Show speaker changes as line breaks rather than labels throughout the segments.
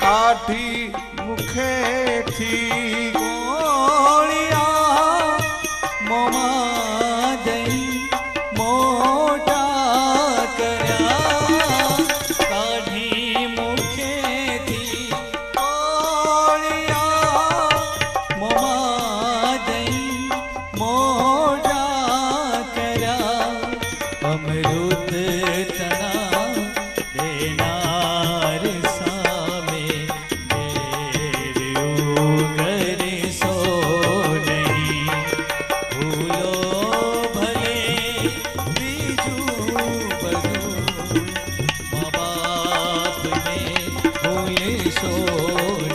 કાઢી મુખેથી
કોળિયા મોમાં દઈ મોટા કર્યા કાઢી મુખેથી કોળિયા મોમાં દઈ મોટા કર્યા અમૃત તણા દેનાર સામે દેર્યું કરીશો નહીં ભૂલો ભલે બીજું બધું મા બાપને ભૂલશો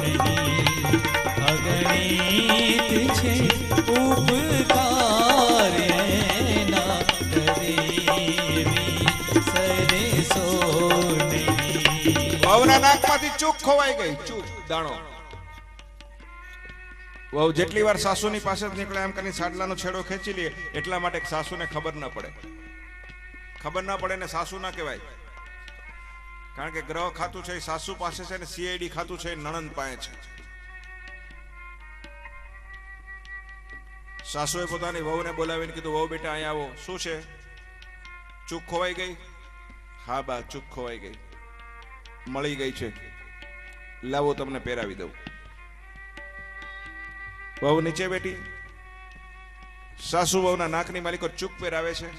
નહીં અગણિત છે ઉપકાર એના
વહુના નાકમાંથી ચૂક ખોવાઈ ગઈ. ચૂક દાણો. વહુ જેટલી વાર સાસુની પાસે નીકળે એમ કરીને સાડલાનો છેડો ખેંચી લે, એટલા માટે સાસુને ખબર ન પડે. ખબર ન પડે ને સાસુ ના કહેવાય, કારણ કે ગ્રહ ખાતું છે સાસુ પાસે છે ને સીઆઈડી ખાતું છે નણંદ પાસે છે. સાસુએ પોતાની વહુને બોલાવીને કીધું, વહુ બેટા અહીંયા આવો. શું છે? ચૂક ખોવાઈ ગઈ? હા બા, ચૂક ખોવાઈ ગઈ. મળી ગઈ છે, લાવો તમને પહેરાવી દઉં. વહુ નીચે બેઠી. સાસુ વહુના નાકની માલિકો ચૂક પહેરાવે છે.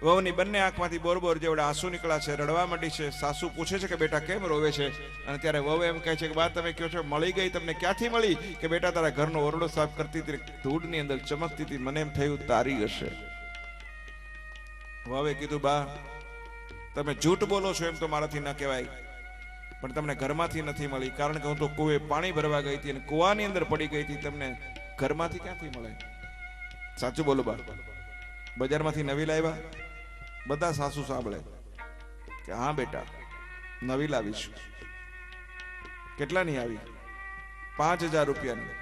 વહુની બંને આંખમાંથી બોરબોર જેવડા આંસુ નીકળ્યા છે, રડવા માંડી છે. સાસુ પૂછે છે કે બેટા કેમ રોવે છે? અને ત્યારે વહુ એમ કહે છે કે બા તમે કહો છો મળી ગઈ, તમને ક્યાંથી મળી? કે બેટા તારા ઘરનો ઓરડો સાફ કરતી હતી, ધૂળની અંદર ચમકતી હતી, મને એમ થયું તારી હશે. વહુએ કીધું, બા તમે જૂઠ બોલો છો એમ તો મારાથી ન કહેવાય, પણ તમને ઘરમાંથી નથી મળી, કારણ કે હું તો કુએ પાણી ભરવા ગઈ હતી અને કુવાની અંદર પડી ગઈ હતી, તમને ઘરમાંથી ક્યાંથી મળે? સાચું બોલો બા, બજારમાંથી નવી લાવ્યા? બધા સાસુ સાંભળે કે હા બેટા નવી લાવીશું. કેટલાની આવી? 5000 રૂપિયાની.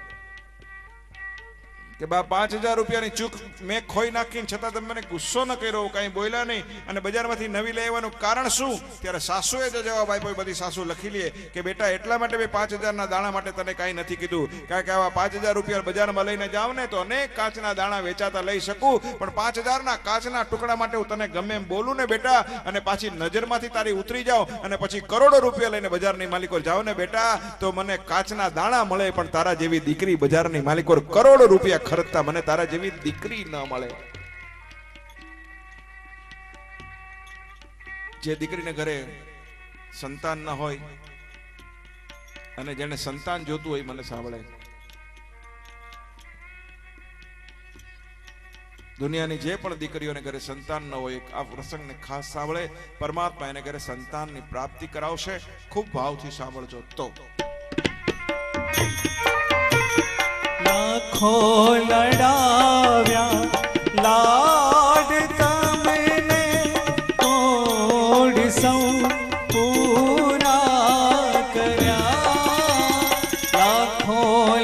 કે બા 5000 રૂપિયાની ચૂક મેં ખોઈ નાખીને છતાં તમે મને ગુસ્સો ન કર્યો, કાંઈ બોલ્યા નહીં, અને બજારમાંથી નવી લઈ આવવાનું કારણ શું? ત્યારે સાસુએ જો જવાબ આપ્યો, બધી સાસુ લખી લે કે બેટા એટલા માટે મેં 5000ના દાણા માટે તને કાંઈ નથી કીધું, કારણ કે આવા 5000 રૂપિયા બજારમાં લઈને જાવ ને તો અનેક કાચના દાણા વેચાતા લઈ શકું, પણ 5000ના કાચના ટુકડા માટે હું તને ગમે એમ બોલું ને બેટા, અને પાછી નજરમાંથી તારી ઉતરી જાવ અને પછી કરોડો રૂપિયા લઈને બજારની માલિકો જાવ ને બેટા, તો મને કાચના દાણા મળે, પણ તારા જેવી દીકરી બજારની માલિકો કરોડો રૂપિયા ખર્ચતા મને તારા જેવી દીકરી ન મળે. જે દીકરીને ઘરે સંતાન ન હોય અને જેને સંતાન જોતું હોય મને સાંભળે. દુનિયાની જે પણ દીકરીઓને ઘરે સંતાન ન હોય આ પ્રસંગને ખાસ સાંભળે. પરમાત્મા એને ઘરે સંતાનની પ્રાપ્તિ કરાવશે. ખૂબ ભાવથી સાંભળજો. તો
લાખો લડાવ્યા લાડ તમને કોડ સૌ પૂરા કર્યા. લાખો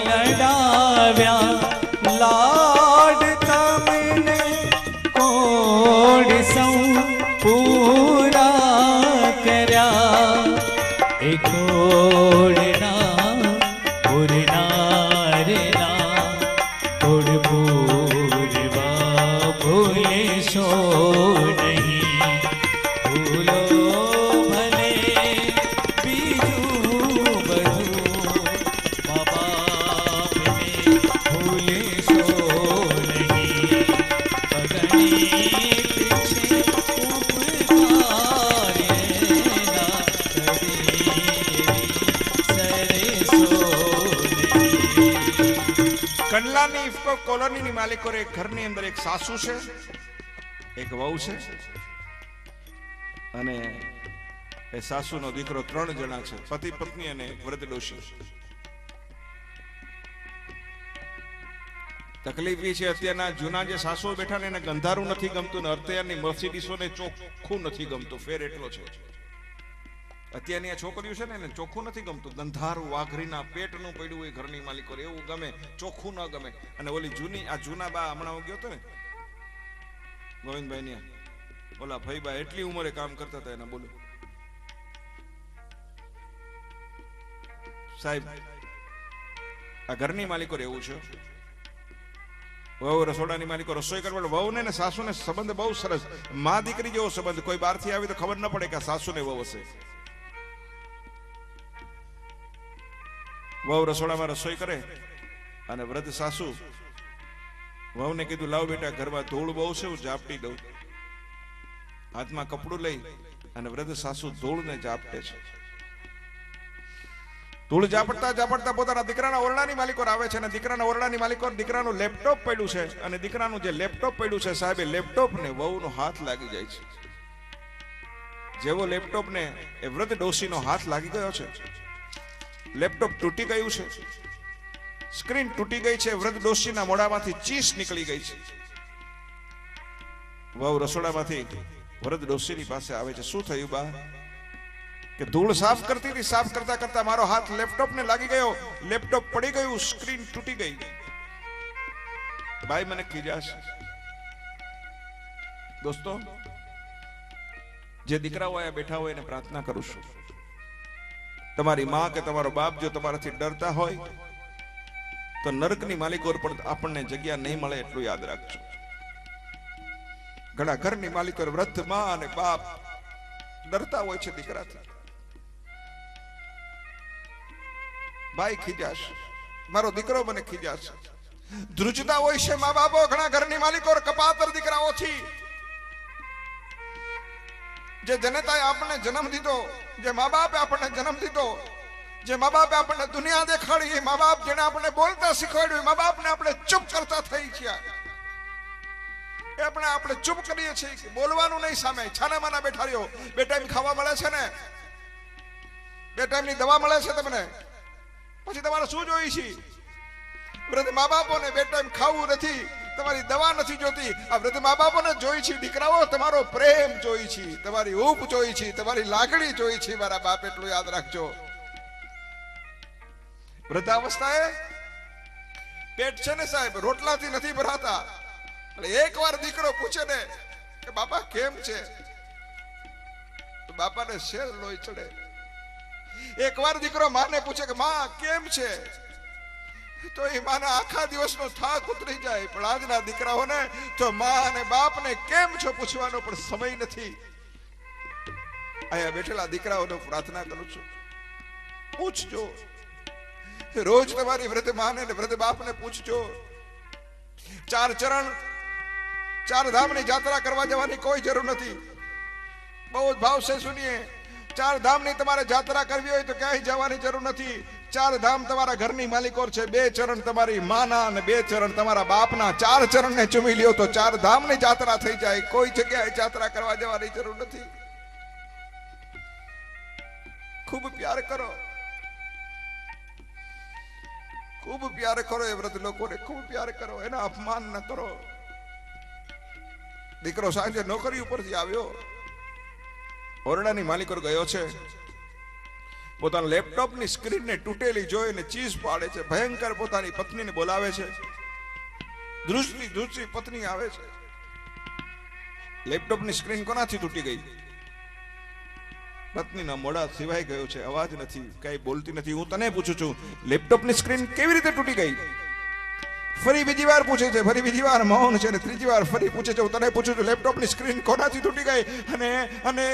લડાવ્યા લાડ તમને કોડ સૌ પૂરા કર્યા. એ કોડના પૂરના
કંડલાની ઇફકો કોલોનીની માલિકો એક ઘરની અંદર એક સાસુ છે, એક વહુ છે, અને એ સાસુનો દીકરો 3 જણા છે, પતિ પત્ની અને વૃદ્ધ ડોશી. તકલીફ એ છે અત્યારના જૂના જે સાસુઓ બેઠા ને એને ગંધારું નથી ગમતું ને અત્યારની મર્સિડીસોને ચોખ્ખું નથી ગમતું. ફેર એટલો છે. અત્યારની આ છોકરીઓ છે ને એને ચોખ્ખું નથી ગમતું, ગંધારું વાઘરીના પેટનું પડ્યું હોય ઘરની માલિકો એવું ગમે, ચોખ્ખું ન ગમે. અને ઓલી જૂની આ જૂના બા હમણાં હું ગયો હતો ને ગોવિંદભાઈ ની ઓલા ભાઈબા એટલી ઉંમરે કામ કરતા હતા એના બોલો સાહેબ આ ઘરની માલિકો એવું છે, વહુ રસોડાની માલિકો રસોઈ કરવા, વહુને ને સાસુને સંબંધ બહુ સરસ, માં દીકરી જેવો સંબંધ. કોઈ બહારથી આવી તો ખબર ન પડે કે આ સાસુ ને વહુ હશે. વહુ રસોડામાં રસોઈ કરે અને વૃદ્ધ સાસુ વહુને કીધું, લાવ બેટા ઘરમાં ધૂળ બહુ છે, હું ઝાપટી દઉં. હાથમાં કપડું લઈ અને વૃદ્ધ સાસુ ધૂળને ઝાપટે છે. ધૂળ ઝાપટતા ઝાપટતા પોતાના દીકરાના ઓરડાની માલિકો આવે છે અને દીકરાના ઓરડાની માલિકો દીકરાનું લેપટોપ પડ્યું છે અને દીકરાનું જે લેપટોપ પડ્યું છે સાહેબ, એ લેપટોપને વહુનો હાથ લાગી જાય છે. જેવો લેપટોપને એ વૃદ્ધ ડોશીનો હાથ લાગી ગયો છે, લેપટોપ તૂટી ગયું છે, સ્ક્રીન તૂટી ગઈ છે, વૃદ્ધ ડોશીના મોઢામાંથી ચીસ નીકળી ગઈ છે. વહુ રસોડામાંથી વૃદ્ધ ડોશીની પાસે આવે છે. શું થયું બા? કે ધૂળ સાફ કરતી હતી, સાફ કરતા કરતા મારો હાથ લેપટોપને લાગી ગયો, લેપટોપ પડી ગયું, સ્ક્રીન તૂટી ગઈ. ભાઈ મને ખીજાશે. દોસ્તો, જે દીકરાઓ અહીંયા બેઠા હોય એને પ્રાર્થના કરું છું, તમારી માં કે તમારો બાપ જો તમારાથી ડરતા હોય તો નરકની માલિકો પર આપણને જગ્યા નહીં મળે એટલું યાદ રાખજો. ઘણા ઘરની માલિકો વૃદ્ધ માં અને બાપ ડરતા હોય છે દીકરાથી. ભાઈ ખીજાશે, મારો દીકરો મને ખીજાશે. ધ્રુજતા હોય છે મા બાપો ઘણા ઘરની માલિકો કપાતર દીકરાઓથી. જે જનતાએ આપણને જન્મ દીધો, જે મા બાપે આપણને જન્મ દીધો, જે મા બાપે આપણને દુનિયા દેખાડી, એ મા બાપ જેને આપણને બોલતા શીખવાડ્યું, મા બાપને આપણે ચૂપ કરતા થઈ ગયા. એ આપણે ચૂપ કરીએ છીએ, બોલવાનું નહીં સામે. છાના માના બેઠા રહ્યો. બે ટાઈમ ખાવા મળે છે ને, બે ટાઈમની દવા મળે છે તમને, પછી તમારે શું જોઈ છે? વૃદ્ધ મા બાપોને બે ટાઈમ ખાવું નથી, તમારી દવા નથી જોતી. આ વૃદ્ધ મા બાપોને જોઈ છે દીકરાઓ, તમારો પ્રેમ જોઈ છે, તમારી ઊપ જોઈ છે, તમારી લાગણી જોઈ છે મારા બાપ. એટલું યાદ રાખજો. વૃદ્ધાવસ્થાએ પેટ છે ને સાહેબ, રોટલાથી નથી ભરાતા. એક વાર દીકરો પૂછે ને કે બાપા કેમ છે, તો બાપાને શેર લોહી ચડે. એક વાર દીકરો માને પૂછે કે માં કેમ છે, તો એ માના આખા દિવસનો થાક ઉતરી જાય. પણ આજના દીકરાઓને તો માં અને બાપને કેમ છો પૂછવાનો પણ સમય નથી. અહીંયા બેઠેલા દીકરાઓને પ્રાર્થના કરું છું, પૂછજો રોજ તમારી વૃદ્ધ માને અને વૃદ્ધ બાપને પૂછજો. 4 ચરણ 4 ધામની યાત્રા કરવા જવાની કોઈ જરૂર નથી. બહુ જ ભાવ છે સુનીએ. 4 ધામની તમારે યાત્રા કરવી હોય તો ક્યાંય જવાની જરૂર નથી. 4 ધામ તમારા ઘરની માલિકો છે. 2 ચરણ તમારી માના અને 2 ચરણ તમારા બાપના. 4 ચરણને ચૂમી લ્યો તો 4 ધામની યાત્રા થઈ જાય. કોઈ જગ્યાએ યાત્રા કરવા જવાની જરૂર નથી. ખૂબ પ્યાર કરો, ખૂબ પ્યાર કરો. એ વૃદ્ધ લોકોને ખૂબ પ્યાર કરો, એના અપમાન ન કરો. દીકરો સાંજે નોકરી ઉપરથી આવ્યો, ઓરડાની માલિકો ગયો છે, પોતાના લેપટોપની સ્ક્રીનને તૂટેલી જોઈને ચીસ પાડે છે. ભયંકર પોતાની પત્નીને બોલાવે છે. ધ્રુજતી પત્ની આવે છે. લેપટોપની સ્ક્રીન કોનાથી તૂટી ગઈ? પત્નીના મોઢા સિવાય ગયો છે, અવાજ નથી, કઈ બોલતી નથી. હું તને પૂછું છું, લેપટોપની સ્ક્રીન કેવી રીતે તૂટી ગઈ? ફરી બીજી વાર પૂછે છે, ફરી બીજી વાર મૌન છે, અને ત્રીજી વાર ફરી પૂછે છે. હું તને પૂછું છું, લેપટોપની સ્ક્રીન કોનાથી તૂટી ગઈ? અને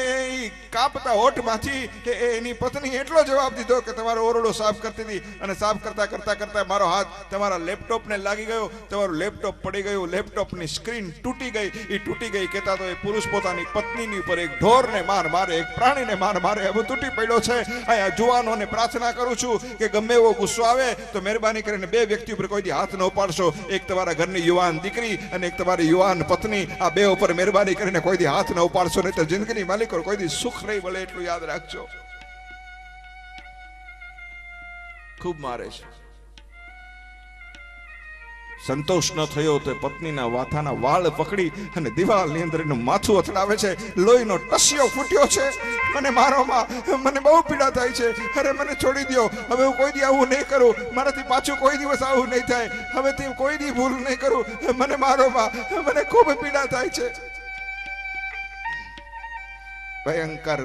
કાપતા હોઠમાંથી એની પત્ની એટલો જવાબ દીધો કે તમારો ઓરડો સાફ કરતી હતી અને સાફ કરતા કરતા કરતા મારો હાથ તમારા લેપટોપને લાગી ગયો, તમારું લેપટોપ પડી ગયું, લેપટોપની સ્ક્રીન તૂટી ગઈ. એ તૂટી ગઈ કહેતા તો એ પુરુષ પોતાની પત્નીની ઉપર એક ઢોરને માર મારે, એક પ્રાણીને માર મારે, હવે તૂટી પડ્યો છે. અહીંયા જુવાનોને પ્રાર્થના કરું છું કે ગમે એવો ગુસ્સો આવે તો મહેરબાની કરીને 2 વ્યક્તિ ઉપર કોઈ દી હાથ ન ઉપાડશો. એક તમારા ઘરની યુવાન દીકરી અને એક તમારી યુવાન પત્ની. આ 2 ઉપર મહેરબાની કરીને કોઈ દી હાથ ન ઉપાડશો, નહીં તો જિંદગીની માલિકો કોઈ દી સુખ નહીં મળે. એટલું યાદ રાખજો. ખૂબ મારે છે. સંતોષ ન થયો તો પત્નીના વાથાના વાળ પકડી અને દિવાલની અંદર એનું માથું અથડાવે છે. લોહીનો ટસિયો ફૂટ્યો છે. મને મારો માં, મને બહુ પીડા થાય છે. અરે મને છોડી દો, હવે હું કોઈ દી આવું નહીં કરું. મારાથી પાછું કોઈ દિવસ આવું નહીં થાય. હવે તે કોઈ દી ભૂલ નહીં કરું. મને મારો માં, મને ખૂબ પીડા થાય છે. ભયંકર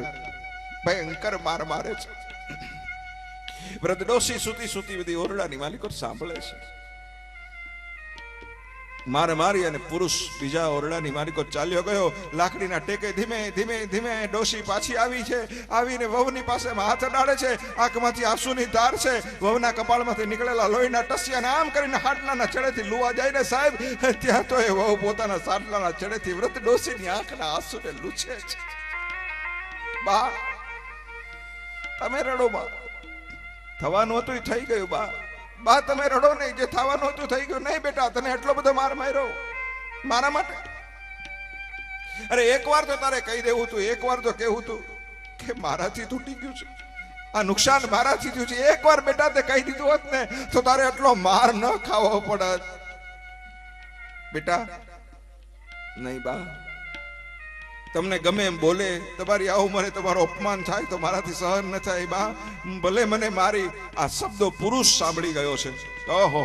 ભયંકર માર મારે છે. વૃદ્ધ ડોસી સૂતી સૂતી બધી ઓરડાની માલિકો સાંભળે છે. મારી અને પુરુષ બીજા ઓરડાની માલિકો ચાલ્યો ગયો. લાકડીના ટેકે ધીમે ધીમે ધીમે ડોસી પાછી આવી છે. આવીને વહુની પાસે હાથ અડાડે છે. આંખમાંથી આંસુની ધાર છે. વહુના કપાળમાંથી નીકળેલા લોહીના ટસિયાને આમ કરીને હાટલાના છેડેથી લુવા જાય ને સાહેબ, ત્યાં તો એ વહુ પોતાના સાટલાના છેડેથી વૃદ્ધ ડોસીની આંખના આંસુને લૂછે છે. બા, તમે રડો બા, થવાનું હતું એ થઈ ગયું. બા તમે રડો નહીં, જે થવાનું હતું થઈ ગયું. નહીં બેટા, તને એટલો બધો માર માર્યો મારા માટે. અરે એકવાર તો તારે કહી દેવું તું, એકવાર તો કહેવું તું કે મારાથી તૂટી ગયું છે, આ નુકસાન મારાથી થયું છે. એકવાર બેટા તે કહી દીધું હોત ને તો તારે એટલો માર ન ખાવો પડત. બેટા નહીં બા, તમને ગમે એમ બોલે, તમારી આ ઉંમરે તમારો અપમાન થાય તો મારાથી સહન ન થાય. બા ભલે મને મારી. આ શબ્દો પુરુષ સાંભળી ગયો છે. ઓહો,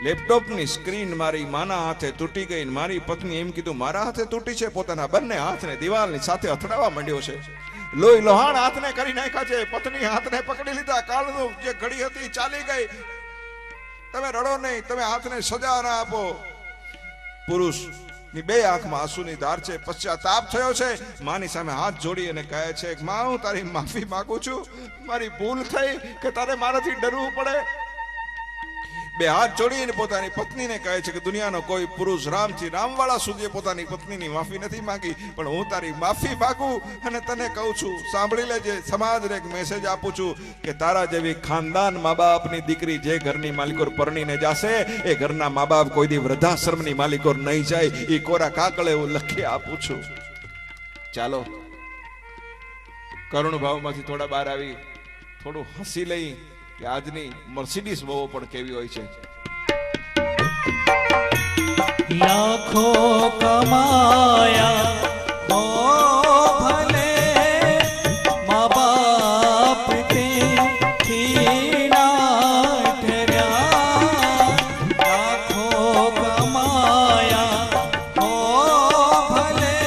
લેપટોપની સ્ક્રીન મારી માના હાથે તૂટી ગઈ. મારી પત્ની એમ કીધું મારા હાથે તૂટી છે. પોતાના બંને હાથને દિવાલની સાથે અથડાવવા માંડ્યો છે. લોહી લોહાણ હાથને કરી નાખ્યા છે. પત્ની હાથને પકડી લીધા. કાળનું જે ઘડી હતી ચાલી ગઈ. તમે રડો નહીં, તમે હાથને સજા ના આપો. પુરુષ ની બે આંખમાં આંસુની ધાર છે. પશ્ચાતાપ થયો છે. માની સામે હાથ જોડી અને કહે છે, માં હું તારી માફી માંગુ છું. મારી ભૂલ થઈ કે તારે મારાથી ડરવું પડે. બે હાથ જોડીને પોતાની પત્નીને કહે છે કે દુનિયાનો કોઈ પુરુષ રામથી રામવાળા સુધી પોતાની પત્નીની માફી નથી માંગી, પણ હું તારી માફી માંગુ અને તને કહું છું, સાંભળી લેજે. સમાજને એક મેસેજ આપું છું કે તારા જેવી ખાનદાન મા બાપની દીકરી જે ઘરની માલિકોર પરણીને જાશે એ ઘરના મા બાપ કોઈ દી વૃદ્ધાશ્રમની માલિકોર નહીં જાય. એ કોરા કાકડે હું લખી આપું છું. ચાલો કરુણ ભાવમાંથી થોડા બહાર આવી થોડું હસી લઈ કે આજની મર્સિડીઝ બહુ પણ કેવી હોય છે.
લાખો કમાયા હો ભલે મા બાપ થી ના ઠર્યા. લાખો કમાયા હો ભલે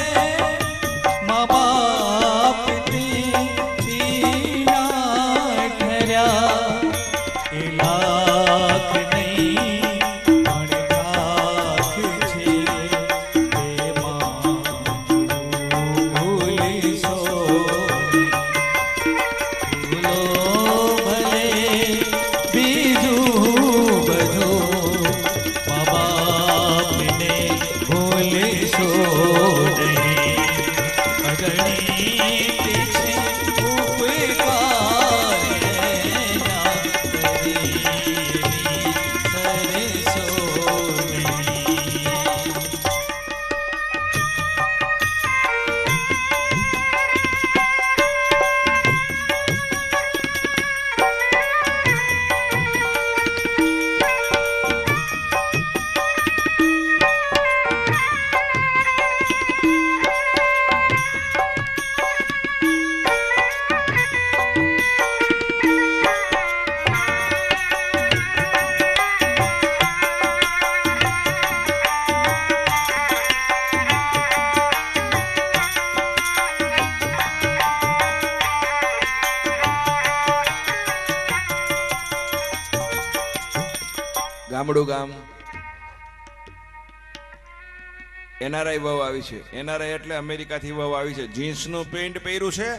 મા બાપ થી ના ઠર્યા. લાખ નહીં અણધાક છે તેમાં ભૂલીશો ભૂલો ભલે બીજું બધું મા બાપને ભૂલીશો નહીં. અગણિત છે ઉપકાર એના
ગામડું ગામ એનઆરઆઈ વહુ આવી છે. એનઆરઆઈ એટલે અમેરિકાથી વહુ આવી છે. જીન્સનું પેન્ટ પહેર્યું છે,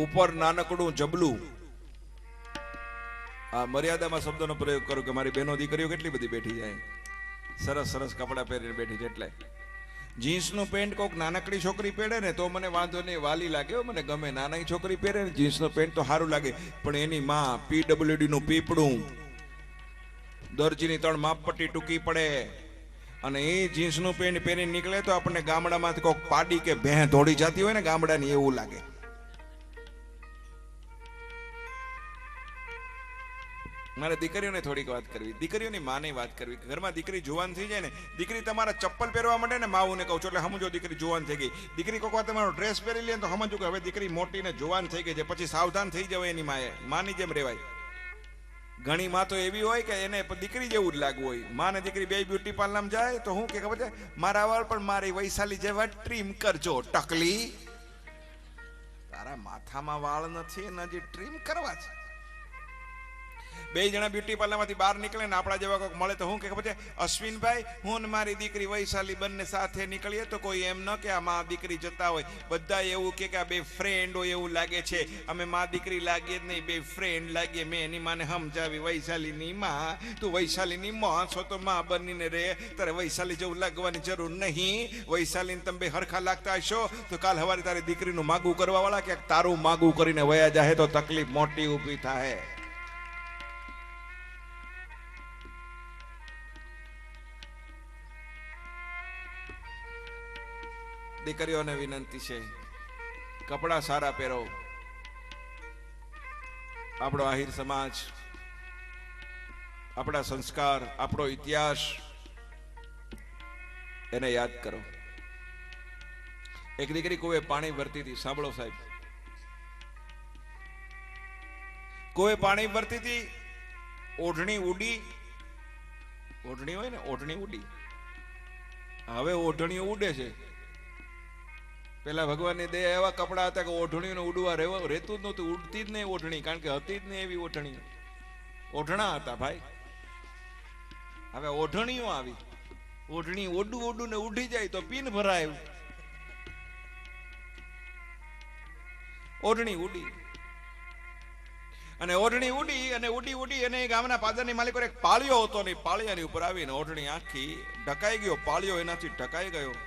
ઉપર નાનકડું જબલું. આ મર્યાદામાં શબ્દનો પ્રયોગ કરું કે મારી બહેનો દીકરીઓ કેટલી બધી બેઠી જાય, સરસ સરસ કપડાં પહેરીને બેઠી છે. એટલે જીન્સનું પેન્ટ કોઈક નાનકડી છોકરી પહેરે ને તો મને વાંધો નહીં, વાલી લાગે, મને ગમે. નાની છોકરી પહેરે ને જીન્સનું પેન્ટ તો સારું લાગે. પણ એની માં PWD નું પીપડું, દરજીની 3 માપપટ્ટી ટૂંકી પડે અને એ જીન્સનું પેન્ટ પહેરીને નીકળે તો આપણને ગામડામાંથી કોઈક પાડી કે ભેં દોડી જતી હોય ને ગામડાની એવું લાગે. મારે દીકરીઓને થોડીક વાત કરવી, દીકરીઓની માની વાત કરવી. ઘરમાં દીકરી જુવાન થઈ જાય ને, દીકરી તમારા ચપ્પલ પહેરવા માટે ને માવુને કહું છું એટલે સમજો દીકરી જુવાન થઈ ગઈ. દીકરી કોઈક વાર તમારો ડ્રેસ પહેરી લે તો સમજો કે હવે દીકરી મોટી ને જુવાન થઈ ગઈ છે. પછી સાવધાન થઈ જવાય એની માની જેમ રહેવાય. ઘણી માં તો એવી હોય કે એને દીકરી જેવું જ લાગવું હોય. માં ને દીકરી બે બ્યુટી પાર્લરમાં જાય તો હું કે ખબર છે, મારા વાળ પણ મારી વૈશાલી જેવા ટ્રીમ કરજો. ટકલી, તારા માથામાં વાળ નથી ને હજી ટ્રીમ કરવા છે. બે જણા બ્યુટી પાર્લરમાંથી બહાર નીકળે ને આપણા જેવા કોઈક મળે તો હું કે ખબર છે, અશ્વિનભાઈ હું ને મારી દીકરી વૈશાલી બંને સાથે નીકળીએ તો કોઈ એમ ન કે આ માં દીકરી જતા હોય, બધા એવું કે આ બે ફ્રેન્ડ હોય એવું લાગે છે. અમે માં દીકરી લાગીએ જ નહીં, બે ફ્રેન્ડ લાગીએ. મેં એની માને સમજાવી, વૈશાલીની માં તું વૈશાલીની માં છો તો માં બનીને રે, તારે વૈશાલી જેવું લાગવાની જરૂર નહીં. વૈશાલીને તમે બે હરખા લાગતા હશો તો કાલ સવારે તારી દીકરીનું માગું કરવા વાળા કે તારું માગું કરીને વયા જાય તો તકલીફ મોટી ઊભી થાય. દીકરીઓને વિનંતી છે, કપડા સારા પહેરો. આપણો આહિર સમાજ, આપણા સંસ્કાર, આપણો ઇતિહાસ એને યાદ કરો. એક દીકરી કુએ પાણી ભરતી હતી. સાંભળો સાહેબ, કુએ પાણી ભરતી હતી, ઓઢણી ઉડી. ઓઢણી હોય ને, ઓઢણી ઉડી. હવે ઓઢણીઓ ઉડે છે. પેલા ભગવાનની દે એવા કપડા હતા કે ઓઢણીને ઉડવા રહેતું જ નહોતું, ઉડતી જ નહીં ઓઢણી, કારણ કે હતી જ નહીં એવી ઓઢણી. ઓઢણા હતા ભાઈ. હવે ઓઢણીઓ આવી. ઓઢણી ઓડું ઓડું ને ઉડી જાય તો પીન ભરાય. ઓઢણી ઉડી અને ઓઢણી ઉડી અને ઉડી અને ગામના પાદરની માલિકો એક પાળિયો હતો ને પાળિયાની ઉપર આવીને ઓઢણી આખી ઢકાઈ ગયો. પાળિયો એનાથી ઢકાઈ ગયો.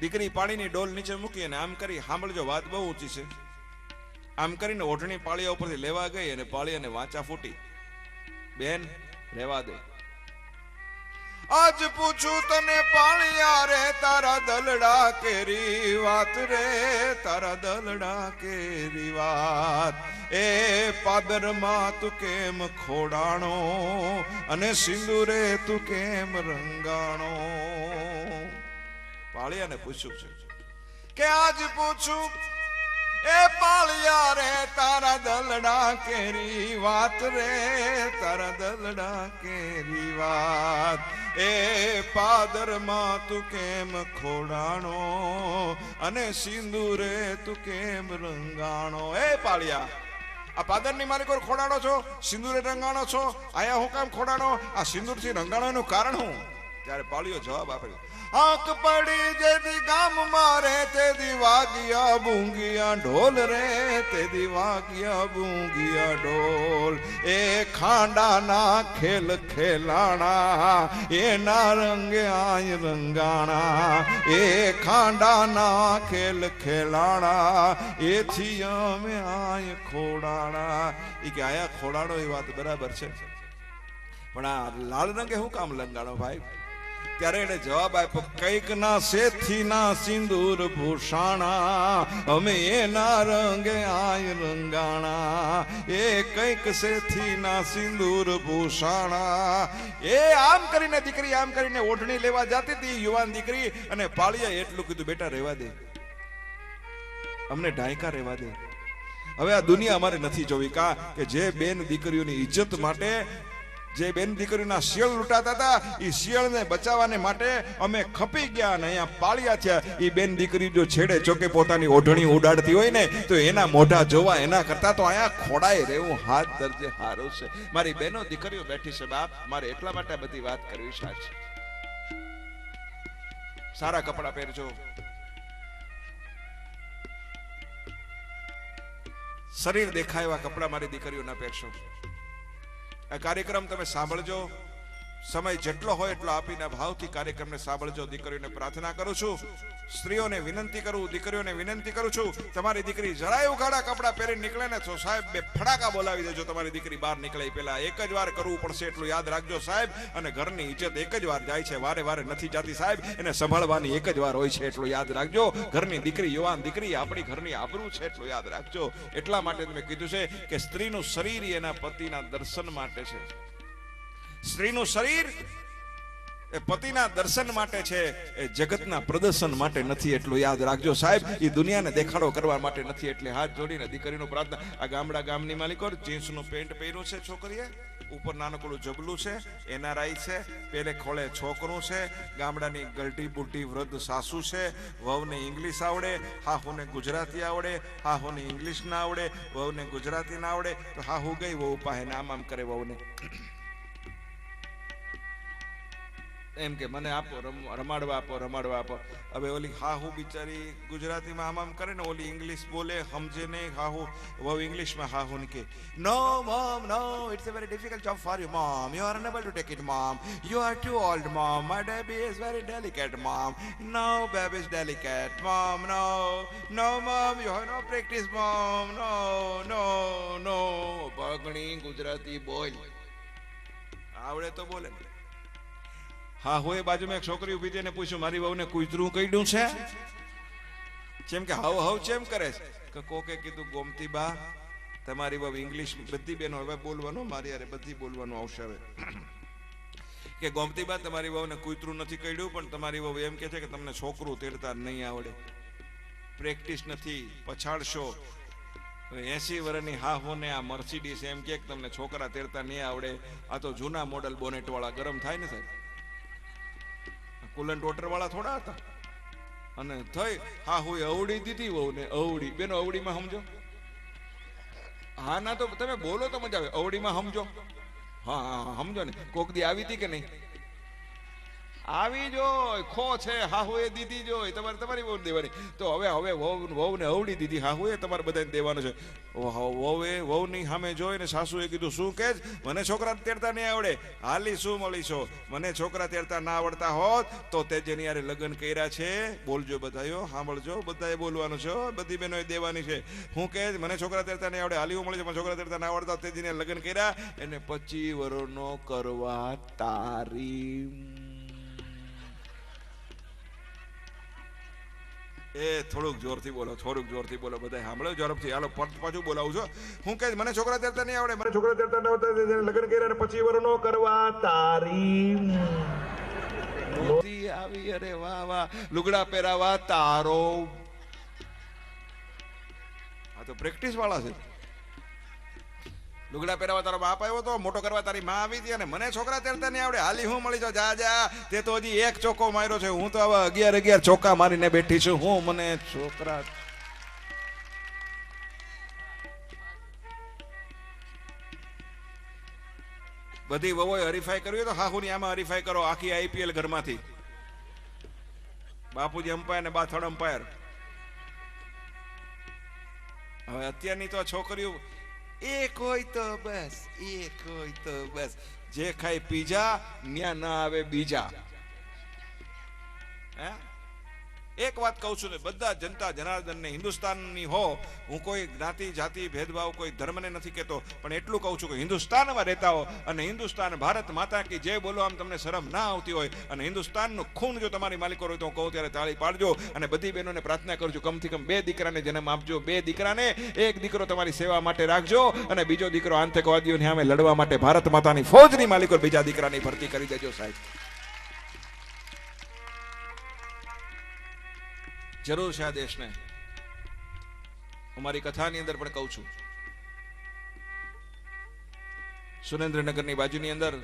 દીકરી પાણીની ડોલ નીચે મૂકી અને આમ કરી, સાંભળજો વાત બહુ ઊંચી છે, આમ કરીને ઓઢણી પાળિયા ઉપરથી લેવા ગઈ અને પાળિયાને વાંચા ફૂટી. બેન રહેવા દે. આજ પૂછું તને પાળિયા રે તારા દલડા કેરી વાત રે, તારા દલડા કેરી વાત. એ પાદરમાં તું કેમ ખોડાણો અને સિંદુરે તું કેમ રંગાણો. પાળિયાને પૂછ્યું છે કે આજ પૂછું એ પાળિયા રે તારા દલડા કેરી વાત રે, તારા દલડા કેરી વાત. એ પાદરમાં તું કેમ ખોડાણો અને સિંદુરે તું કેમ રંગાણો. એ પાળિયા, આ પાદરની માલિકો ખોડાણો છો, સિંદુરે રંગાણો છો, આયા હું કામ ખોડાણો, આ સિંદુરથી રંગાણો એનું કારણ હું? ત્યારે પાળિયો જવાબ આપ્યો, આંખ પડી જેદી ગામ મારે તેદી વાગ્યા બુંગિયા ઢોલ રે, તેદી વાગ્યા બુંગિયા ઢોલ. એ ખાંડાના ખેલ ખેલાણા એના રંગે આય રંગાણા. એ ખાંડાના ખેલ ખેલાણા એથી અમે આય ખોડાણા. એ કે આયા ખોડાણો એ વાત બરાબર છે, પણ આ લાલ રંગે શું કામ લંગાણો ભાઈ? ત્યારે એને જવાબ આપ્યો, કઈક ના શેથી ના સિંદૂર ભૂષાણા અમે એના રંગે આય રંગાણા. એ કઈક શેથી ના સિંદૂર ભૂષાણા. એ આમ કરીને દીકરી આમ કરીને ઓઢણી લેવા જતી હતી યુવાન દીકરી, અને પાળિયાએ એટલું કીધું, બેટા રહેવા દે, અમને ઢાંકા રહેવા દે. હવે આ દુનિયા અમારે નથી જોવી કા કે જે બેન દીકરીઓની ઇજ્જત માટે, જે બેન દીકરીઓના શિયળ લૂંટાતા હતા, એ શિયળને બચાવવાને માટે અમે ખપી ગયા અને અહીંયા પાળિયા થયા. એ બેન દીકરી જો છેડે ચોકે પોતાની ઓઢણી ઉડાડતી હોય ને તો એના મોઢા જોવા એના કરતા તો અહીંયા ખોડાય રહેવું હાથ દરજે હારું છે. મારી બહેનો દીકરીઓ બેઠી છે બાપ, મારે એટલા માટે બધી વાત કરવી સાચી. સારા કપડા પહેરજો, શરીર દેખાય એવા કપડા મારી દીકરીઓ ના પહેરશો. આ કાર્યક્રમ તમે સાંભળજો, સમય જેટલો હોય એટલો આપીને ભાવથી કાર્યક્રમને સાંભળજો. દીકરીઓને પ્રાર્થના કરું છું, સ્ત્રીઓને વિનંતી કરું, દીકરીઓને વિનંતી કરું છું, તમારી દીકરી જરાય ઉઘાડા કપડા પહેરીને નીકળે ને તો સાહેબ બે ફડાકા બોલાવી દેજો. તમારી દીકરી બહાર નીકળે પેલા એક જ વાર કરવું પડશે, એટલું યાદ રાખજો સાહેબ. અને ઘરની ઇજ્જત એક જ વાર જાય છે, વારે વારે નથી જાતી સાહેબ. એને સંભાળવાની એક જ વાર હોય છે, એટલું યાદ રાખજો. ઘરની દીકરી, યુવાન દીકરી આપણી ઘરની આબરૂ છે, એટલું યાદ રાખજો. એટલા માટે મેં કીધું છે કે સ્ત્રીનું શરીર એના પતિના દર્શન માટે છે. સ્ત્રીનું શરીર એ પતિના દર્શન માટે છે, એ જગતના પ્રદર્શન માટે નથી, એટલું યાદ રાખજો સાહેબ. એ દુનિયાને દેખાડો કરવા માટે નથી. એટલે હાથ જોડીને દીકરીનો પ્રાર્થના. આ ગામની માલિકો જીન્સનું પેન્ટ પહેર્યું છે છોકરીએ, ઉપર નાનકડું જબલું છે, એનઆરઆઈ છે, પેલે ખોળે છોકરું છે, ગામડાની ગલટી બુટી વૃદ્ધ સાસુ છે, વહુને ઇંગ્લિશ આવડે, હાહુને ગુજરાતી આવડે, હાહુને ઇંગ્લિશ ના આવડે, વહુને ગુજરાતી ના આવડે, તો હાહુ ગઈ વહુ પાસે આમ કરે વહુને, એમ કે મને આપો રમાડવા આપો રમાડવા આપો. હવે ઓલી હાહુ બિચારી ગુજરાતીમાં આમ કરે ને, ઓલી ઇંગ્લિશ બોલે સમજે નહીં, હાહુ વહુ ઇંગ્લિશમાં હાહુને કે no mom no, it's a very difficult job for you mom, you are unable to take it mom, you are too old mom, my baby is very delicate mom, no baby is delicate mom, no no mom, you have no practice mom, no no no. ભગણી ગુજરાતી બોલ, આવડે તો બોલે. હા હોય બાજુમાં એક છોકરી ઉભી હતી, પૂછ્યું મારી વહુને કૂતરું કઈડું છે? જેમ કે હવ હવ ચેમ કરે છે? કોકે કીધું ગોમતી બા તમારી વહુ ઇંગ્લિશ, બધી બેનો હવે બોલવાનું, મારી યારે બધી બોલવાનું આવશે હવે, કે ગોમતી બા તમારી વહુને કૂતરું નથી કઈડ્યું, પણ તમારી વહુ એમ કે છે કે તમને છોકરું તેડતા નહીં આવડે, પ્રેક્ટિસ નથી, પછાડશો. 80 વર્ષની હાહુને આ મર્સિડીઝ એમ કે તમને છોકરા તેડતા નહીં આવડે, આ તો જૂના મોડલ બોનેટ વાળા, ગરમ થાય ને સાહેબ, કુલન્ટ વોટર વાળા થોડા હતા. અને થઈ હા હું અવડી દીધી વહુ ને, અવડી બેનો અવડીમાં સમજો, હા ના તો તમે બોલો તો મજા આવે, અવડીમાં સમજો, હા હા સમજો ને. કોક દી આવી હતી કે નહીં? આવી જોય ખો છે, હાહુ એ દીધી જોય, તમારે તમારી વહુ દેવાની. તો હવે વહુ ને અવડી દીધી, હાહુ એ તમારે બધાને દેવાનું છે. વહુ ની સામે જોઈ ને સાસુએ કીધું શું કે મને છોકરા તેડતા નહીં આવડે, હાલી શું મળી છો, મને છોકરા તેડતા ના આવડતા હોત તો તે જેની યારે લગ્ન કર્યા છે, બોલજો બધાયો, સાંભળજો, બધાએ બોલવાનું છે, બધી બહેનોએ દેવાની છે. હું કે મને છોકરા તેડતા નહીં આવડે, હાલી હું મળી છે, છોકરા તેડતા ના આવડતા, તે જેને લગ્ન કર્યા એને 25 વર્ષનો કરવા તારી. એ થોડુંક જોરથી બોલો, થોડુંક જોરથી બોલો, બધા સાંભળો ઝડપથી. હાલો પાછું બોલાવું છું. હું કે મને છોકરા તેડતા નહીં આવડે, મને છોકરા તેડતા નહીં આવડતા, લગ્ન કર્યા 25 વર્ષનો કરવા તારી. મોતી આવી, અરે વાહ વાહ, લુગડા પહેરાવા તારો. આ તો પ્રેક્ટિસ વાળા છે. લુગડા પહેરાવા તારો બાપ આવ્યો તો, મોટો કરવા તારી માં આવી હતી, અને મને છોકરા તેડતા નહીં આવડે, હાલી હું મળી જાઉં, જા જા, તે તો હજી એક ચોક્કો માર્યો છે, હું તો હવે 11 ચોક્કા મારીને બેઠી છું, હું મને છોકરા. બધી વહુએ હરીફાઈ કરવી તો હાહુની આમાં હરીફાઈ કરો, આખી આઈપીએલ ઘરમાંથી. બાપુજી અમ્પાયર ને બા થર્ડ અમ્પાયર. હવે અત્યારની તો છોકરીઓ એક હોય તો બસ, એક હોય તો બસ, જે ખાય પીજા ન્યા ના આવે બીજા. હે એક વાત કહું છું ને, બધા જનતા જનાર્દન ને હિન્દુસ્તાનની હો, હું કોઈ જ્ઞાતિ જાતિ ભેદભાવ કોઈ ધર્મને નથી કહેતો, પણ એટલું કહું છું કે હિન્દુસ્તાનમાં રહેતા હો અને હિન્દુસ્તાન ભારત માતા કી જય બોલો, આમ તમને શરમ ના આવતી હોય અને હિન્દુસ્તાનનું ખૂન જો તમારી માલિકો હોય તો હું કહું ત્યારે તાળી પાડજો. અને બધી બહેનોને પ્રાર્થના કરજો, કમથી કમ 2 દીકરાને જન્મ આપજો, 2 દીકરાને, એક દીકરો તમારી સેવા માટે રાખજો અને બીજો દીકરો આતંકવાદીઓની સામે લડવા માટે ભારત માતાની ફૌજની માલિકો બીજા દીકરાની ભરતી કરી દેજો સાહેબ. જરૂર છે આ દેશને. અમારી કથાની અંદર પણ કહું છું, સુરેન્દ્રનગરની બાજુની અંદર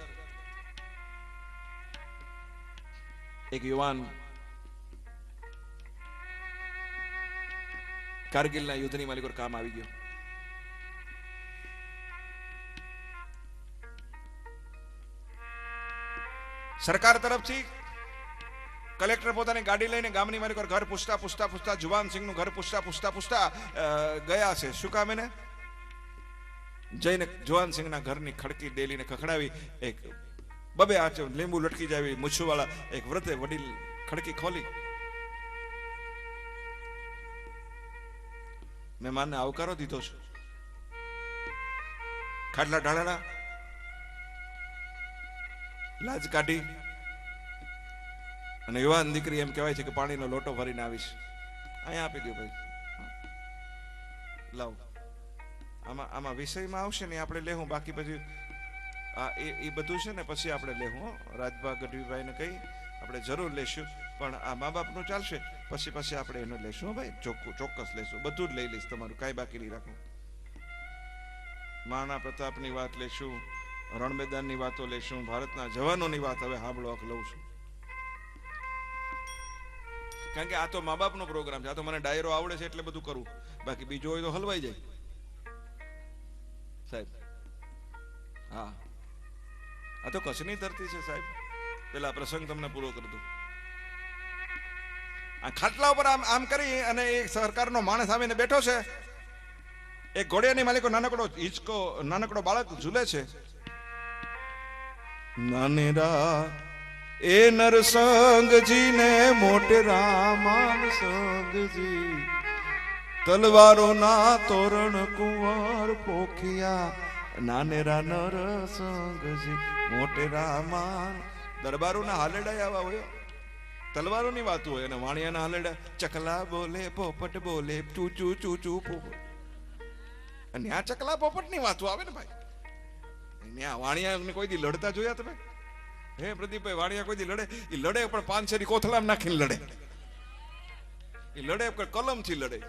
એક યુવાન કારગિલના યુદ્ધની માલિકો કામ આવી ગયો. સરકાર તરફથી કલેક્ટર પોતાની ગાડી લઈને ગામની માલિકો ઘર પૂછતા પૂછતા પૂછતા જુવાન સિંહનું ઘર પૂછતા પૂછતા પૂછતા ગયા છે. શું કામ એને? જઈને જુવાન સિંહના ઘરની ખડકી ડેલીને ખખડાવી, એક બબે આંચ લીંબુ લટકી જાય મૂછું વાળા એક વૃદ્ધે વડીલ ખડકી ખોલી. મહેમાનને આવકારો દીધો છે, ખાટલા ઢાળેલા, લાજ કાઢી, અને યુવાન દીકરી એમ કહેવાય છે કે પાણીનો લોટો ભરીને આવીશ, અહીંયા આપી દો ભાઈ, લાવ. આમાં વિષયમાં આવશે ને આપણે લેવું, બાકી પછી આ એ બધું છે ને પછી આપણે લેવું. રાજભા ગઢવીભાઈને કહી આપણે જરૂર લેશું, પણ આ મા બાપનું ચાલશે, પછી આપણે એનો લેશું ભાઈ, ચોક્કસ લેશું, બધું જ લઈ લઈશ તમારું, કાંઈ બાકી નહીં રાખું. માના પ્રતાપની વાત લેશું, રણ મેદાનની વાતો લેશું, ભારતના જવાનોની વાત હવે સાંભળવા લઉં છું. કારણ કે આ તો મા બાપનો પ્રોગ્રામ છે. આ તો મને ડાયરો આવડે છે એટલે બધું કરું, બાકી બીજું હોય તો હલવાઈ જાય સાહેબ. હા, આ તો કચ્છની ધરતી છે સાહેબ. પેલા પ્રસંગ તમને પૂરો કરી દઉં. આ ખાટલા ઉપર આમ આમ કરી અને એક સરકારનો માણસ આવીને બેઠો છે. એક ઘોડિયાની માલિકો નાનકડો બાળક ઝૂલે છે. નાનેરા એ નરસંગજી ને મોટેરા માન સંગજી, તલવારો ના તોરણ કુંવર પોખિયા, નાનેરા નરસંગજી મોટેરા માન. દરબારો ના હાલેડા આવા હોય, તલવારો ની વાત હોય, અને વાણિયા ના હાલેડા ચકલા બોલે પોપટ બોલે ચૂચુ ચૂચુ પોપટ. અને આ ચકલા પોપટ ની વાતો આવે ને ભાઈ. ત્યાં વાણિયા કોઈ દી લડતા જોયા તમે? હે પ્રદીપભાઈ, વાણિયા કોઈ દી લડે? એ લડે પણ પાંચસરી કોથળામાં નાખીને લડે. એ લડે પણ કલમથી લડે.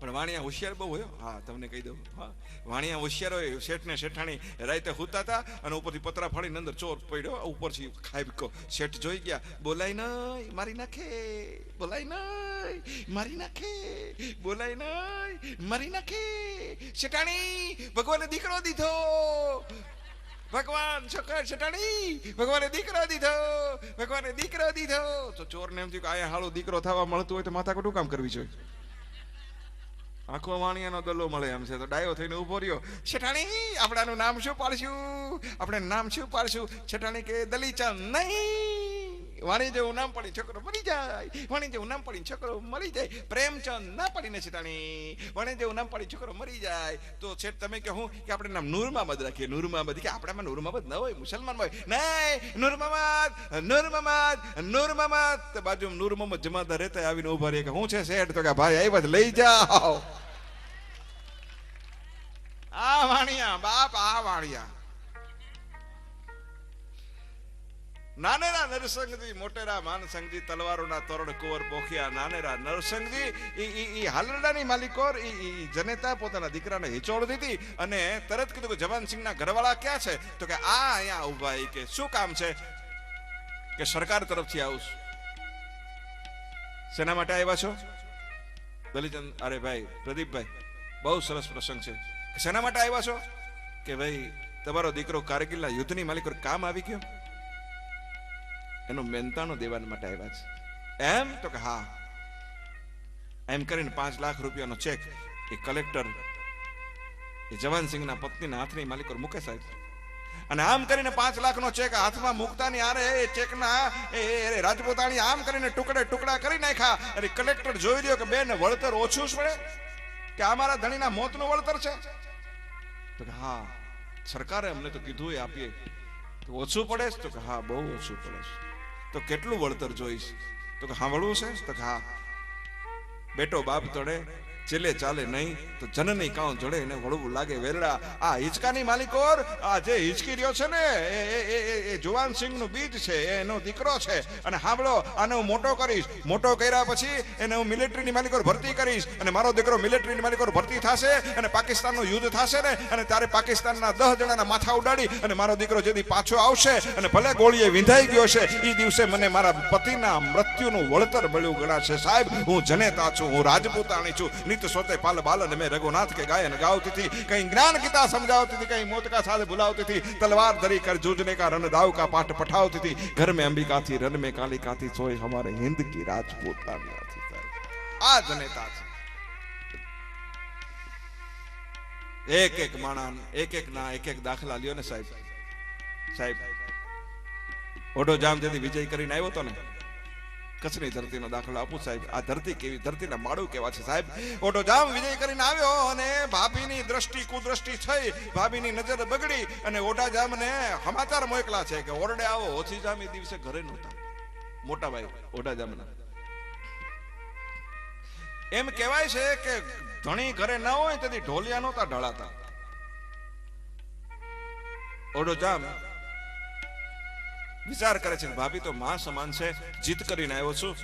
પણ વાણિયા હોશિયાર બહુ હોય. હા, તમને કહી દઉં. હા, વાણિયા હોશિયાર હોય. શેઠ ને શેઠાણી રાતે હુતા હતા અને ઉપરથી પતરા ફાડીને અંદર ચોર પડ્યો. ઉપરથી ખાઈ શેઠ જોઈ ગયા. બોલાય નહીં, મારી નાખે. બોલાય નહીં, મારી નાખે. બોલાય નહીં, મારી નાખે. શેઠાણી, ભગવાને દીકરો દીધો. ભગવાન શેઠાણી, ભગવાને દીકરો દીધો. ભગવાને દીકરો દીધો. તો ચોરને એમ થયું કે આ હાલો દીકરો થવા મળતું હોય તો માથા કટું કામ કરવી જોઈએ. આખો વાણિયાનો દલ્લો મળે એમ છે. તો ડાયો થઈને ઉભો રહ્યો. શેઠાણી, આપણાનું નામ શું પાડશું? આપણે નામ શું પાડશું? શેઠાણી કે દલીચંદ. નહીં, વાણી જેવું નામ પડી છોકરો મરી જાય. વાણી જેવું નામ પડી છોકરો મરી જાય. પ્રેમચંદ ના પડીને શેઠાણી, વાણી જેવું નામ પડી છોકરો મરી જાય. તો શેઠ તમે કહું કે આપણે નામ નૂર મહમદ રાખીએ. નૂર મહમદ કે આપણામાં નૂર મહમદ ન હોય, મુસલમાન હોય. નહીં, નૂર મહમદ, નૂર મહમદ, નૂર મહમદ. બાજુ નૂર મહમદ જમાદાર રહેતા આવીને ઉભા રહે કે હું છે શેઠ? તો કે ભાઈ આવ્યા લઈ જાઓ. આ વાણિયા બાપ, આ વાણિયા. નાનેરા નરસંગજી મોટેરા માનસંગજી, તલવારોના તોરણ કુંવર પોખિયા. નાનેરા નરસંગજી ઈ હાલરડાની માલિકોર ઈ જનેતા પોતાના દીકરાને હિચોળ દીધી અને તરત કીધું કે જવાનસિંહના ઘરવાળા ક્યાં છે? તો કે આ અહીંયા ઉભા. કે શું કામ છે? કે સરકાર તરફથી આવું છું. શેના માટે આવ્યા છો? દલીચંદ, અરે ભાઈ પ્રદીપભાઈ, બહુ સરસ પ્રસંગ છે. શેના માટે આવ્યા છો? કે ભાઈ તમારો દીકરો કારગિલના યુદ્ધની માલિકોર કામ આવી ગયો, એનું મહેનતાણું દેવા માટે આવ્યા છે. એમ? તો કે હા. એમ કરીને 5 લાખ રૂપિયાનો ચેક એ કલેક્ટર એ જવાનસિંહના પત્નીના હાથની માલિકોર મૂકે સાહેબ. અને આમ કરીને 5 લાખનો ચેક હાથમાં મૂકતાની આરે એ ચેકના રાજપૂતાણી આમ કરીને ટુકડા કરી નાખ્યા. અને કલેક્ટર જોઈ રહ્યો કે બેન વળતર ઓછું પડે, કે આ મારા ધણીના મોતનું વળતર છે? તો કે હા, સરકારે અમને તો કીધું એ આપીએ. તો ઓછું પડે છે? તો કે હા, બહુ ઓછું પડે છે. તો કેટલું વળતર જોઈશ? તો કે સાંભળવું છે? તો કે હા. બેટો બાપ તળે ચેલે ચાલે નહીં તો જનની કાઉ જડે એને વળવું લાગે વેરડા. આ હિંચકાની માલિકોર આ જે હિંચકી રહ્યો છે ને એ જુવાનસિંહનું બીજ છે, એનો દીકરો છે. અને સાંભળો, આને હું મોટો કરીશ. મોટો કર્યા પછી એને હું મિલિટરીની માલિકોર ભરતી કરીશ. અને મારો દીકરો મિલિટરીની માલિકોર ભરતી થશે અને પાકિસ્તાનનું યુદ્ધ થશે ને, અને ત્યારે પાકિસ્તાનના 10 જણાના માથા ઉડાડી અને મારો દીકરો જેથી પાછો આવશે અને ભલે ગોળીએ વિંધાઈ ગયો છે, એ દિવસે મને મારા પતિના મૃત્યુનું વળતર મળ્યું ગણાશે. સાહેબ, હું જનેતા છું, હું રાજપૂતાણી છું. नित सोते पाल बालन में रघुनाथ के गायन गावती थी, कहीं ज्ञान गीता समझावती थी, कहीं मौत का साथ बुलावती थी, तलवार धरी कर जूझने का रणदाव का पाठ पठावती थी. घर में अंबिका थी, रन में कालिका थी, सोए हमारे हिंद की राजपूतानिया थी. आ जनेता थी. एक एक माणा एक एक दाखला लियो ने साहेब. साहेब ओढो जाम जदी विजय કરીને આવ્યો તો ને, કચ્છની ધરતીનો દાખલો આપું સાહેબ. આ ધરતી કેવી, ધરતીના માળું કેવા છે સાહેબ. ઓઢો જામ વિજય કરીને આવ્યો અને ભાભીની દ્રષ્ટિ કુદ્રષ્ટિ થઈ, ભાભીની નજર બગડી અને ઓઢા જામને સમાચાર મોકલા છે કે ઓરડે આવો. ઓછી જામ એ દિવસે ઘરે નહોતા, મોટા ભાઈ ઓઢા જામના. એમ કહેવાય છે કે ધણી ઘરે ના હોય તેથી ઢોલિયા નહોતા ઢળાતા. ઓઢો જામ વિચાર કરે છે ભાભી તો માં સમાન છે, જીત કરીને આવ્યો છું,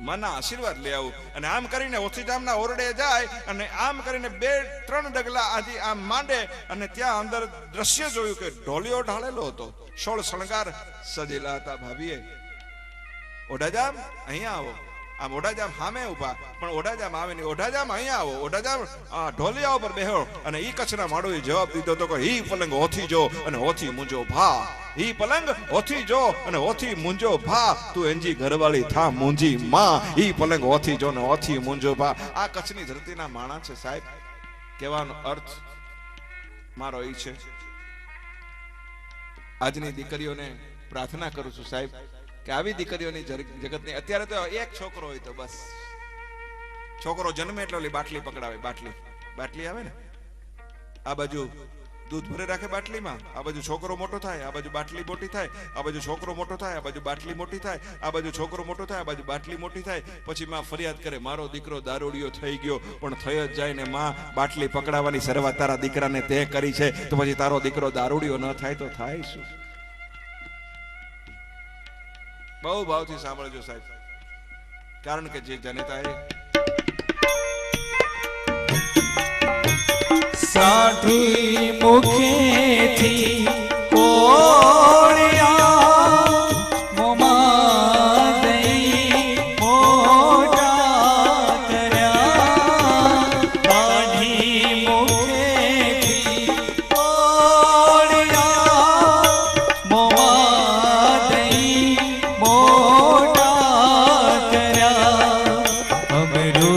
માના આશીર્વાદ લઈ આવું. અને આમ કરીને ઓથીધામના ઓરડે જાય અને આમ કરીને 2-3 ડગલા આજી આમ માંડે અને ત્યાં અંદર દ્રશ્ય જોયું કે ઢોલિયો ઢાળેલો હતો, 16 શણગાર સજેલા હતા. ભાભીએ ઓઢાજામ અહીંયા આવો. આમ ઓઢાજામ સામે ઉભા, પણ ઓઢાજામ આવે નહીં. ઓઢાજામ અહીંયા આવો, ઓઢાજામ ઢોલિયા ઉપર બેહો. અને ઈ કચ્છના માળોએ જવાબ દીધો તો કે ઈ પલંગ હોથી જો અને હોથી મુંજો ભા. ઈ પલંગ હોથી જો અને હોથી મુંજો ભા. તું એંજી ઘરવાળી થા મુંજી માં. ઈ પલંગ હોથી જો ને હોથી મુંજો ભા. આ કચ્છની ધરતીના માણા છે સાહેબ. કહેવાનો અર્થ મારો ઈ છે. આજની દીકરીઓને પ્રાર્થના કરું છું સાહેબ કે આવી દીકરીઓની જગતની. અત્યારે તો એક છોકરો હોય તો બસ, છોકરો જન્મે એટલે ઓલી બાટલી પકડાવે. બાટલી આવે ને, આ બાજુ દૂધ ભરે રાખે બાટલીમાં, આ બાજુ છોકરો મોટો થાય, આ બાજુ બાટલી મોટી થાય, આ બાજુ છોકરો મોટો થાય, આ બાજુ બાટલી મોટી થાય, આ બાજુ છોકરો મોટો થાય, આ બાજુ બાટલી મોટી થાય. પછી માં ફરિયાદ કરે મારો દીકરો દારૂડિયો થઈ ગયો. પણ થઈ જ જાય ને માં, બાટલી પકડાવવાની શરૂઆત તારા દીકરાને તે કરી છે, તો પછી તારો દીકરો દારૂડિયો ન થાય તો થાય શું? બહુ ભાવથી સાંભળજો સાહેબ, કારણ કે જે જનતાએ
સાઠી મુખેથી કોળિયા મોમાં દઈ મોટા કર્યા. સાઠી મુખેથી કોળિયા મોમાં દઈ મોટા કર્યા. અમૃત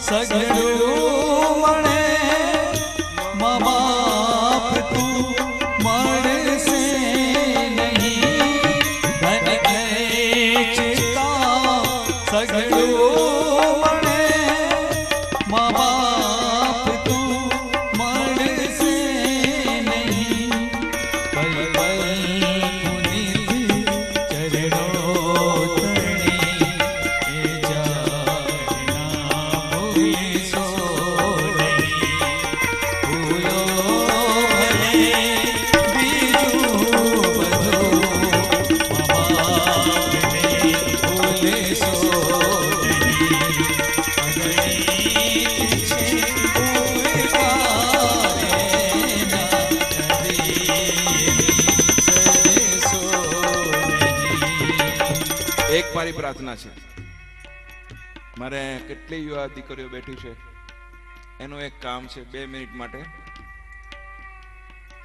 સગડું મળે મા બાપ તું મળશે નહીં. ધન ચિતા સગડું મળે મા બાપ તું મળશે નહીં. પલ પલ પુનિત ચરણો
એક મારી પ્રાર્થના છે. મારે કેટલી યુવા દીકરીઓ બેઠી છે, એનું એક કામ છે 2 મિનિટ માટે.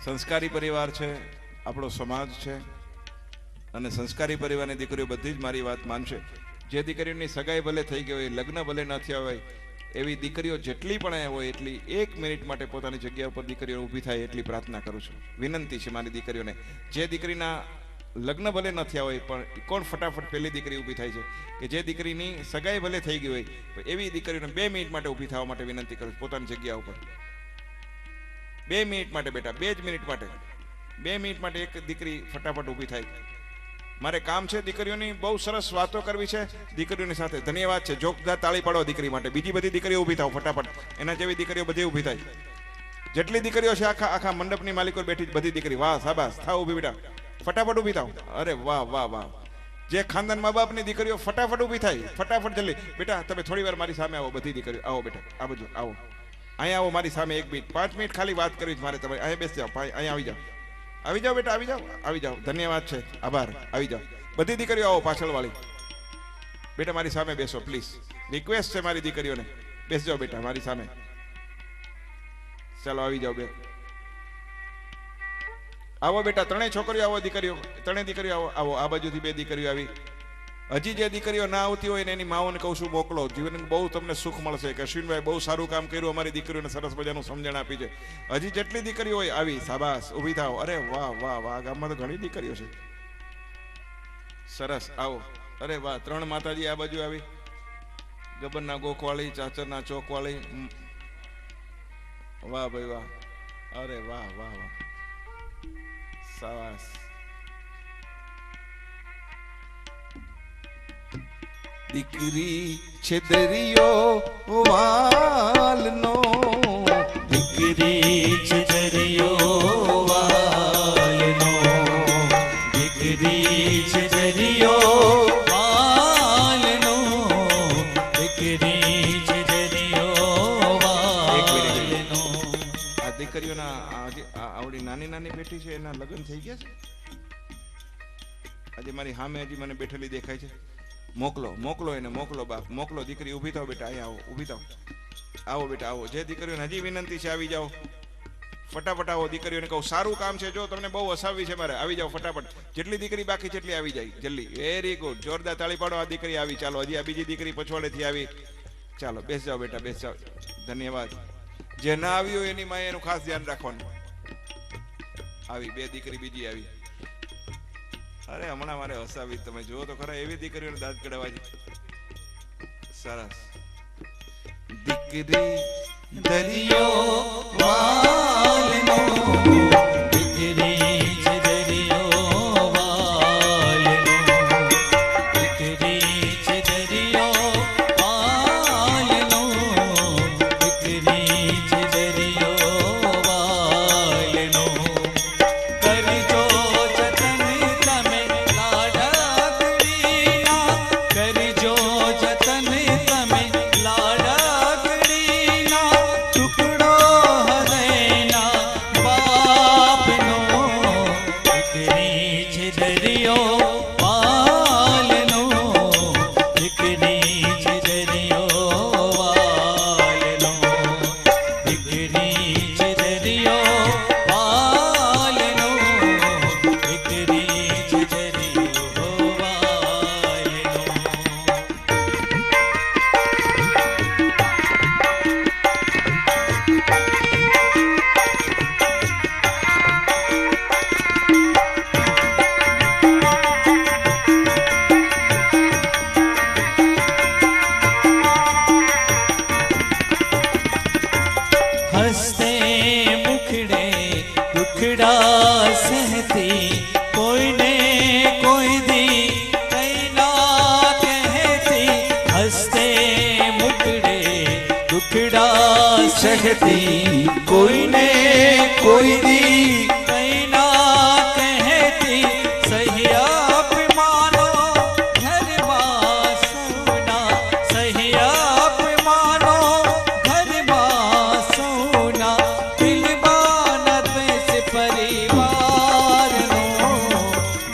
સંસ્કારી પરિવાર છે, આપણો સમાજ છે, અને સંસ્કારી પરિવારની દીકરીઓ બધી જ મારી વાત માનશે. જે દીકરીઓની સગાઈ ભલે થઈ ગઈ હોય, લગ્ન ભલે ન થયા હોય, એવી દીકરીઓ જેટલી પણ હોય એટલી 1 મિનિટ માટે પોતાની જગ્યા ઉપર દીકરીઓ ઊભી થાય એટલી પ્રાર્થના કરું છું. વિનંતી છે મારી દીકરીઓને. જે દીકરીના લગ્ન ભલે ન થયા હોય, પણ કોણ ફટાફટ પહેલી દીકરી ઊભી થાય છે કે જે દીકરીની સગાઈ ભલે થઈ ગઈ હોય, એવી દીકરીઓને 2 મિનિટ માટે ઊભી થવા માટે વિનંતી કરું છું પોતાની જગ્યા ઉપર. 2 મિનિટ માટે બેટા, 2 જ મિનિટ માટે, 2 મિનિટ માટે એક દીકરી ફટાફટ ઊભી થાય. મારે કામ છે દીકરીઓની બહુ સરસ વાતો કરવી છે દીકરીઓની સાથે. ધન્યવાદ છે, જોરદાર તાળી પાડો દીકરી માટે. બીજી બધી દીકરીઓ ઊભી થાવ ફટાફટ, એના જેવી દીકરીઓ બધી ઊભી થાય. જેટલી દીકરીઓ છે આખા મંડપની માલિકો બેઠી બધી દીકરી, વાહ શાબાશ, થાવ ઊભી બેટા, ફટાફટ ઊભી થાવ. અરે વાહ વાહ વાહ, જે ખાનદાન મા બાપની દીકરીઓ ફટાફટ ઊભી થાય, ફટાફટ જલ્દી. બેટા તમે થોડી વાર મારી સામે આવો, બધી દીકરીઓ આવો બેટા, આ બાજુ આવો, અહીંયા આવો મારી સામે 1 મિનિટ 5 મિનિટ ખાલી વાત કરવી છે મારે. તમે અહીંયા બેસી જાઓ, અહીંયા આવી જાઓ, આવી જાઓ બેટા, આવી જાઓ, આવી જાઓ. ધન્યવાદ છે, આભાર. આવી જાઓ બધી દીકરીઓ, આવો પાછળ વાળી. બેટા મારી સામે બેસો પ્લીઝ, રિક્વેસ્ટ છે મારી દીકરીઓને, બેસી જાઓ બેટા મારી સામે. ચાલો આવી જાઓ બે, આવો બેટા. 3 છોકરીઓ આવો, દીકરીઓ 3 દીકરીઓ આવો, આવો આ બાજુથી 2 દીકરીઓ આવી. હજી જે દીકરીઓ ના આવતી હોય ને એની માઓને કહું છું મોકલો, જીવન બહુ તમને સુખ મળશે કે અશ્વિનભાઈ બહુ સારું કામ કર્યું, અમારી દીકરીઓને સરસ મજાનું સમજણ આપી છે. હજી જેટલી દીકરીઓ હોય આવી, શાબાશ, ઊભી થાવ. અરે વાહ વાહ વાહ, ગામમાં તો ઘણી દીકરીઓ છે, સરસ. આવો, અરે વાહ. 3 માતાજી આ બાજુ આવી, ગબરના ગોખવાળી, ચાચરના ચોકવાળી. વાહ ભાઈ વાહ, અરે વાહ વાહ વાહ, શાબાશ. દીકરી છે દરિયો વાલનો,
દીકરી છે દરિયો વાલનો, દીકરી છે દરિયો વાલનો, દીકરી છે દરિયો વાલનો.
આ દીકરીઓના આવડી નાની નાની બેટી છે, એના લગ્ન થઈ ગયા છે. આજે મારી સામે હજી મને બેઠેલી દેખાય છે. મોકલો મોકલો એને, મોકલો બાપ, મોકલો. દીકરી ઊભી થાવ બેટા, અહીંયા આવો, ઊભી થાવ. આવો બેટા આવો. જે દીકરીઓને હજી વિનંતી છે આવી જાઓ, ફટાફટ આવો. દીકરીઓને કહું સારું કામ છે, જો તમને બહુ હસાવવી છે મારે, આવી જાઓ ફટાફટ. જેટલી દીકરી બાકી છે એટલી આવી જાય જલ્દી. વેરી ગુડ, જોરદાર તાળી પાડો. આ દીકરી આવી, ચાલો. હજી આ બીજી દીકરી પછવાડેથી આવી. ચાલો બેસ જાઓ બેટા, બેસ જાઓ. ધન્યવાદ. જે ના આવી હોય એની માએ એનું ખાસ ધ્યાન રાખવાનું. આવી 2 દીકરી બીજી આવી. અરે હમણાં મારે હસાવી, તમે જુઓ તો ખરા, એવી દીકરીઓને દાંત કઢાવા છે. સરસ. દીકરી
દરિયો વાલનો, દીકરી છે દરિયો વાલનો, દીકરી છે દરિયો વાલનો, દીકરી છે દરિયો વાલનો. કરજો જતન તમે લાડકડીના, કરજો જતન તમે લાડકડીના, ટુકડો હૃદયના બાપનો, દીકરી છે દરિયો વાલનો, દીકરી છે દરિયો વાલનો, દીકરી છે દરિયો વાલનો, દીકરી છે દરિયો વાલનો. હસતે મુખડે દુખડા સહતી, કોઈને કોઈ દી કઈ ના કહેતી. હસતે મુખડે દુખડા સહતી, કોઈને કોઈ દી કઈ ના કહેતી. સહ્યાપ માનો ઘરમાં સૌના, સહ્યાપ માનો ઘરમાં સૌના. દિલબાના દ્વેષ પરિવારનો,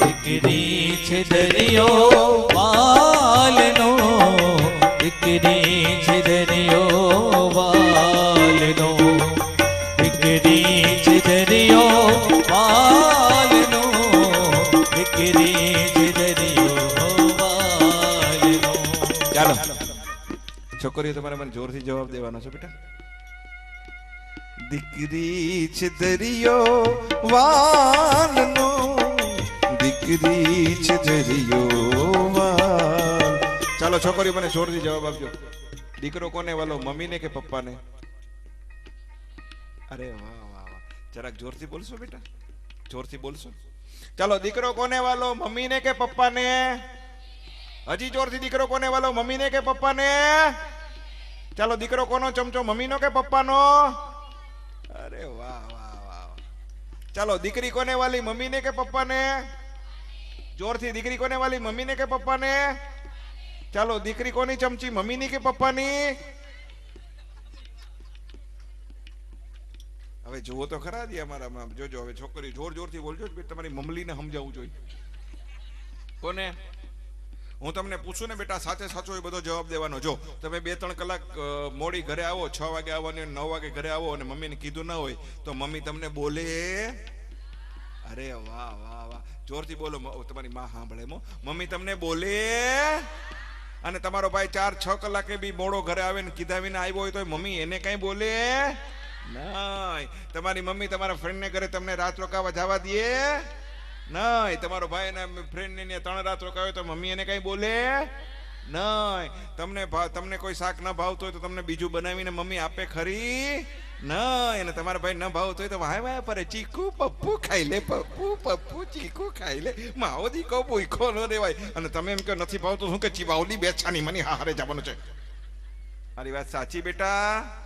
દીકરી છે દરિયો વાલનો, દીકરી છે દરિયો વાલનો, દીકરી છે દરિયો વાલનો, દીકરી છે દરિયો વાલનો.
ચાલો છોકરીઓ, તમારે મને જોરથી જવાબ દેવાનો છે બેટા. દીકરી છે દરિયો વાલનો, દીકરી છે દરિયો વાલ. ચાલો છોકરીઓ, મને જોરથી જવાબ આપજો. દીકરો કોને વાલો, મમ્મીને કે પપ્પાને? અરે વાહ વાહ વાહ, જરાક જોરથી બોલશો બેટા, જોરથી બોલશો. ચાલો, દીકરો કોને વાલો, મમ્મીને કે પપ્પાને? હજી જોરથી. દીકરો કોને વાલો, મમ્મીને કે પપ્પાને? ચાલો, દીકરો કોનો ચમચો, મમ્મીનો કે પપ્પાનો? અરે વાહ વાહ વાહ. ચાલો, દીકરી કોને વાલી, મમ્મીને કે પપ્પાને? જોરથી દીકરી કોને વાલી, મમ્મીને કે પપ્પાને? ચાલો, દીકરી કોની ચમચી, મમ્મીની કે પપ્પાની? હવે જુઓ તો ખરા દી અમારામાં, જોજો હવે છોકરી જોર જોરથી બોલજો, તમારી મમલીને સમજાવવું જોઈએ. કોને? હું તમને પૂછું ને બેટા, સાચે સાચો એ બધો જવાબ દેવાનો. જો તમે 2-3 કલાક મોડી ઘરે આવો, 6 વાગે આવવાની, 9 વાગે ઘરે આવો અને મમ્મીને કીધું ના હોય તો મમ્મી તમને બોલે? અરે વાહ વાહ વાહ, જોરથી બોલો, તમારી માં સાંભળે. મમ્મી તમને બોલે? અને તમારો ભાઈ 4-6 કલાકે બી મોડો ઘરે આવે ને કીધા વિના આવ્યો હોય તો મમ્મી એને કઈ બોલે? નહીં. તમારી મમ્મી તમારા ફ્રેન્ડને ઘરે તમને રાત રોકાવા જવા દે? નહીં. તમારો ભાઈ એના ફ્રેન્ડને 3 રાત રોકાવે તો મમ્મી એને કઈ બોલે? નહીં. તમને કોઈ શાક ન ભાવતું હોય તો તમને બીજું બનાવીને મમ્મી આપે ખરી? નહીં. અને તમારા ભાઈ ન ભાવતું હોય તો વાય પર ચીકુ પપ્પુ ખાઈ લે, પપ્પુ ચીકુ ખાઈ લે, માવો દીકો ભૂખો ન રેવાય. અને તમે એમ કે નથી ભાવતું, શું કે ચીવાવલી બેછાની મને હારે જવાનું છે. મારી વાત સાચી બેટા?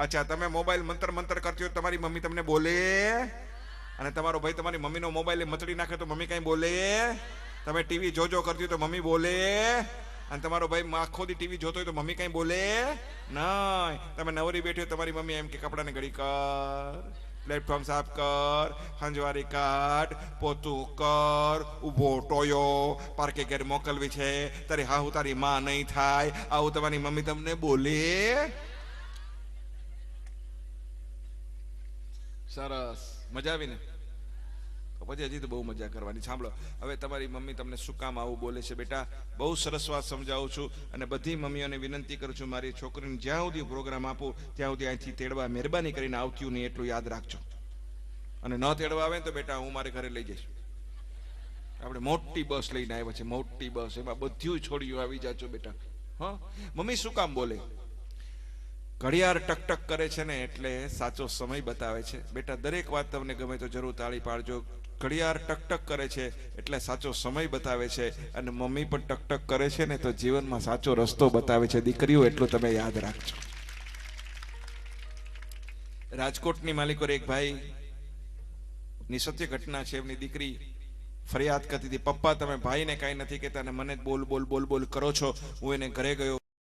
અચ્છા, તમે મોબાઈલ મંતર કરતી હોય તમારી મમ્મી તમને બોલે? અને તમારો ભાઈ તમારી મમ્મીનો મોબાઈલ મચડી નાખે તો મમ્મી કઈ બોલે? તમે ટીવી જોજો કરતી હોય તો મમ્મી બોલે? અને તમારો ભાઈ આખો દી ટીવી જોતો હોય તો મમ્મી કઈ બોલે? નહીં. તમે નવરી બેઠી હોય તમારી મમ્મી એમ કે કપડાને ઘડી કર, પ્લેટફોર્મ સાફ કર, હંજવારી કાઢ, પોતું કર, ઊભો ટોયો, પાર્કે ઘેર મોકલવી છે, તારી હાહુ તારી માં નહીં થાય, આવું તમારી મમ્મી તમને બોલે? સરસ, મજા આવી ને? તો પછી હજી તો બહુ મજા કરવાની. સાંભળો, હવે તમારી મમ્મી તમને શું કામ આવું બોલે છે બેટા? બહુ સરસ વાત સમજાવું છું અને બધી મમ્મીઓને વિનંતી કરું છું, મારી છોકરીને જ્યાં સુધી પ્રોગ્રામ આપું ત્યાં સુધી અહીંથી તેડવા મહેરબાની કરીને આવતી નહીં એટલું યાદ રાખજો. અને ન તેડવા આવે ને તો બેટા હું મારે ઘરે લઈ જઈશ. આપણે મોટી બસ લઈને આવ્યા છે, મોટી બસ, એમાં બધું છોડીઓ આવી જાજો બેટા. હા, મમ્મી શું કામ બોલે? ઘડિયાળ ટકટક કરે છે ને એટલે સાચો સમય બતાવે છે. બેટા દરેક વાત તમને ગમે તો જરૂર તાળી પાડજો. ઘડિયાળ ટકટક કરે છે એટલે સાચો સમય બતાવે છે, અને મમ્મી પણ ટકટક કરે છે ને તો જીવનમાં સાચો રસ્તો બતાવે છે. દીકરીઓ એટલું તમે યાદ રાખજો. રાજકોટની માલિકો એક ભાઈ ની સત્ય ઘટના છે. એમની દીકરી ફરિયાદ કરતી હતી, પપ્પા તમે ભાઈને કાંઈ નથી કહેતા અને મને બોલ બોલ બોલ બોલ કરો છો. હું એને ઘરે ગયો,